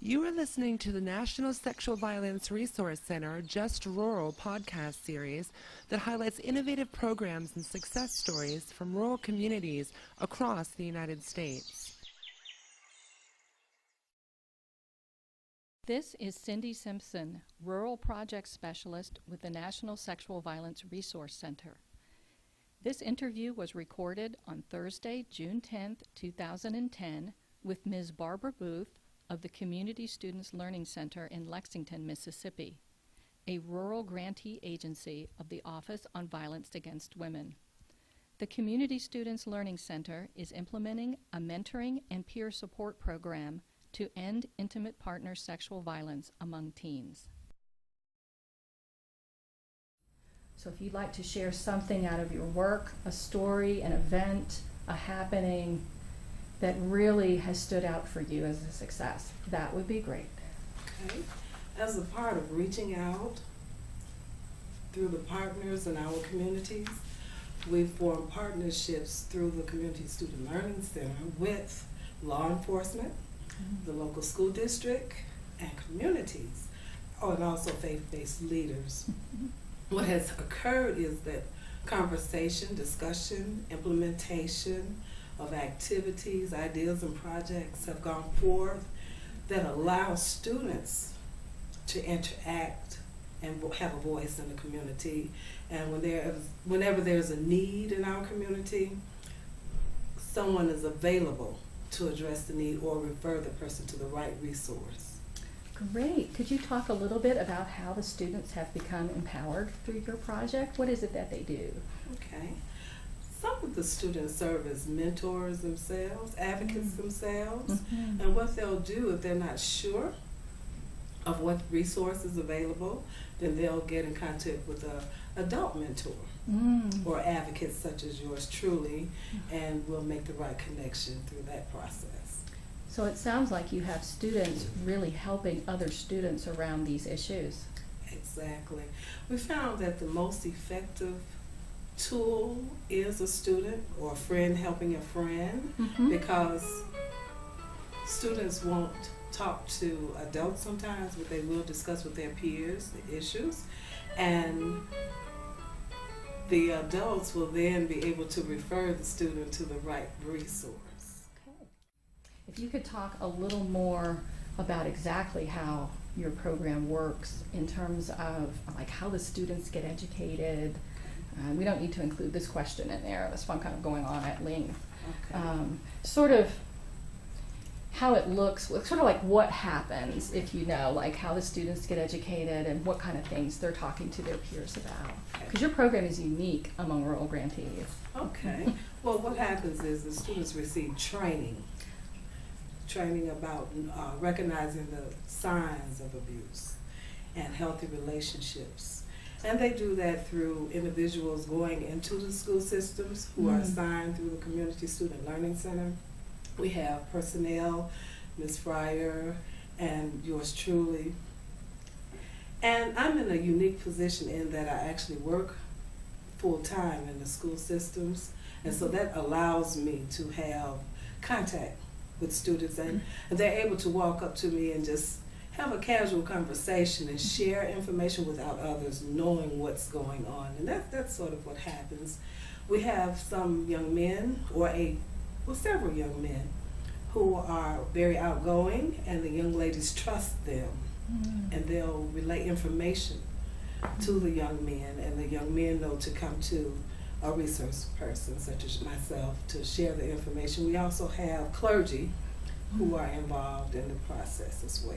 You are listening to the National Sexual Violence Resource Center Just Rural podcast series that highlights innovative programs and success stories from rural communities across the United States. This is Cindy Simpson, Rural Project Specialist with the National Sexual Violence Resource Center. This interview was recorded on Thursday, June 10th, 2010, with Ms. Barbara Booth of the Community Students Learning Center in Lexington, Mississippi, a rural grantee agency of the Office on Violence Against Women. The Community Students Learning Center is implementing a mentoring and peer support program to end intimate partner sexual violence among teens. So if you'd like to share something out of your work, a story, an event, a happening that really has stood out for you as a success, that would be great. Okay. As a part of reaching out through the partners in our communities, we've formed partnerships through the Community Student Learning Center with law enforcement, the local school district, and communities, and also faith-based leaders. What has occurred is that conversation, discussion, implementation of activities, ideas, and projects have gone forth that allow students to interact and have a voice in the community. And whenever there's a need in our community, someone is available to address the need or refer the person to the right resource. Great. Could you talk a little bit about how the students have become empowered through your project? What is it that they do? Okay. Some of the students serve as mentors themselves, advocates themselves, and what they'll do if they're not sure of what resources available, then they'll get in contact with an adult mentor or advocates such as yours truly, and we'll make the right connection through that process. So it sounds like you have students really helping other students around these issues. Exactly. We found that the most effective tool is a student or a friend helping a friend, because students won't talk to adults sometimes, but they will discuss with their peers the issues, and the adults will then be able to refer the student to the right resource. Okay. If you could talk a little more about exactly how your program works in terms of like how the students get educated. We don't need to include this question in there. That's why I'm kind of going on at length. Okay. Sort of how it looks, sort of like what happens if you know, like how the students get educated and what kind of things they're talking to their peers about. Because your program is unique among rural grantees. Okay. Well, what happens is the students receive training about recognizing the signs of abuse and healthy relationships. And they do that through individuals going into the school systems who are assigned through the Community Student Learning Center. We have personnel, Ms. Fryer, and yours truly. And I'm in a unique position in that I actually work full-time in the school systems, and so that allows me to have contact with students, and they're able to walk up to me and just have a casual conversation and share information without others knowing what's going on. And that's sort of what happens. We have some young men, or several young men, who are very outgoing, and the young ladies trust them, and they'll relay information to the young men, and the young men know to come to a resource person such as myself to share the information. We also have clergy who are involved in the process as well.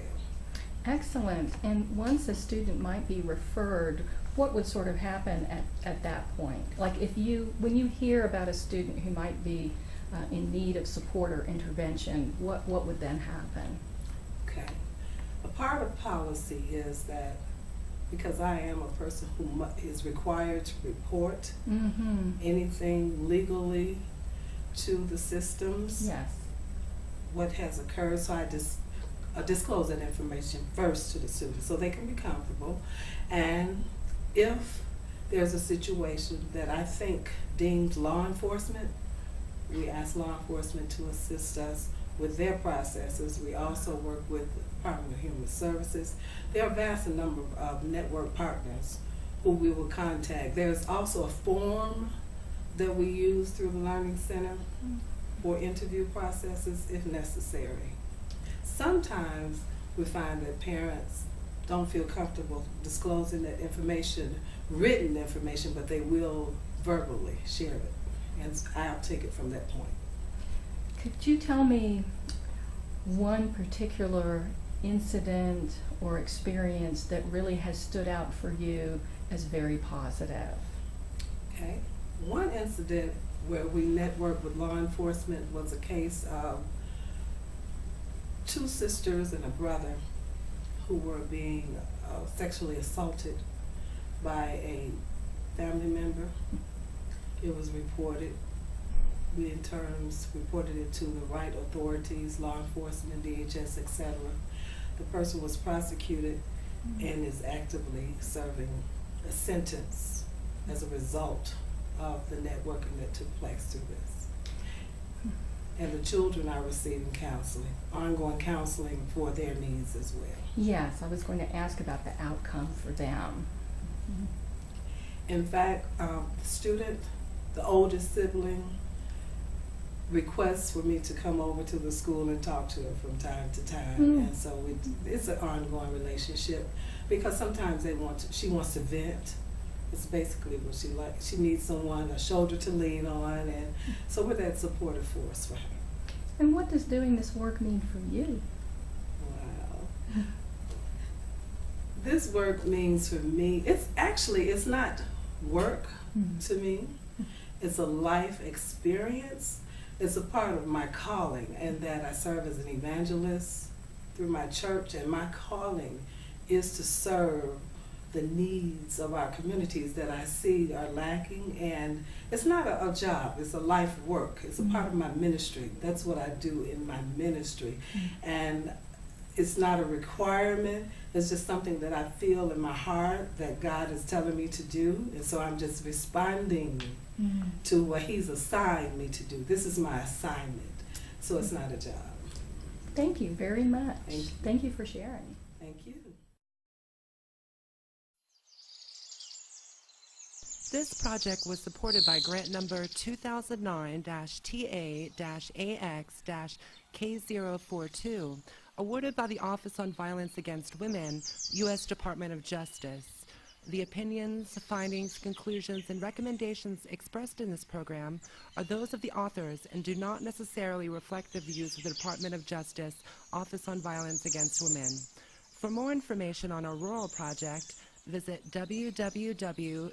Excellent. And once a student might be referred, what would sort of happen at that point? Like when you hear about a student who might be in need of support or intervention, what would then happen? Okay. A part of policy is that because I am a person who is required to report anything legally to the systems, what has occurred, so I just disclose that information first to the students so they can be comfortable. And if there's a situation that I think deems law enforcement, we ask law enforcement to assist us with their processes. We also work with the Department of Human Services. There are a vast number of network partners who we will contact. There's also a form that we use through the Learning Center for interview processes if necessary. Sometimes we find that parents don't feel comfortable disclosing that information, written information, but they will verbally share it. And I'll take it from that point. Could you tell me one particular incident or experience that really has stood out for you as very positive? Okay. One incident where we networked with law enforcement was a case of two sisters and a brother who were being sexually assaulted by a family member. It was reported. We in turns reported it to the right authorities, law enforcement, DHS, etc. The person was prosecuted and is actively serving a sentence as a result of the networking that took place through this. And the children are receiving counseling, ongoing counseling for their needs as well. Yes, I was going to ask about the outcome for them. In fact, the student, the oldest sibling, requests for me to come over to the school and talk to her from time to time. And so it's an ongoing relationship because sometimes she wants to vent. It's basically what she likes. She needs someone, a shoulder to lean on, and so we're that supportive force for her. And what does doing this work mean for you? Wow. This work means for me, it's not work to me. It's a life experience. It's a part of my calling, and that I serve as an evangelist through my church, and my calling is to serve the needs of our communities that I see are lacking. And it's not a job, it's a life work. It's a part of my ministry. That's what I do in my ministry. And it's not a requirement, it's just something that I feel in my heart that God is telling me to do, and so I'm just responding to what He's assigned me to do. This is my assignment, so it's not a job. Thank you very much. Thank you. Thank you for sharing. Thank you. This project was supported by grant number 2009-TA-AX-K042, awarded by the Office on Violence Against Women, U.S. Department of Justice. The opinions, findings, conclusions, and recommendations expressed in this program are those of the authors and do not necessarily reflect the views of the Department of Justice, Office on Violence Against Women. For more information on our rural project, visit www.nsvrc.org.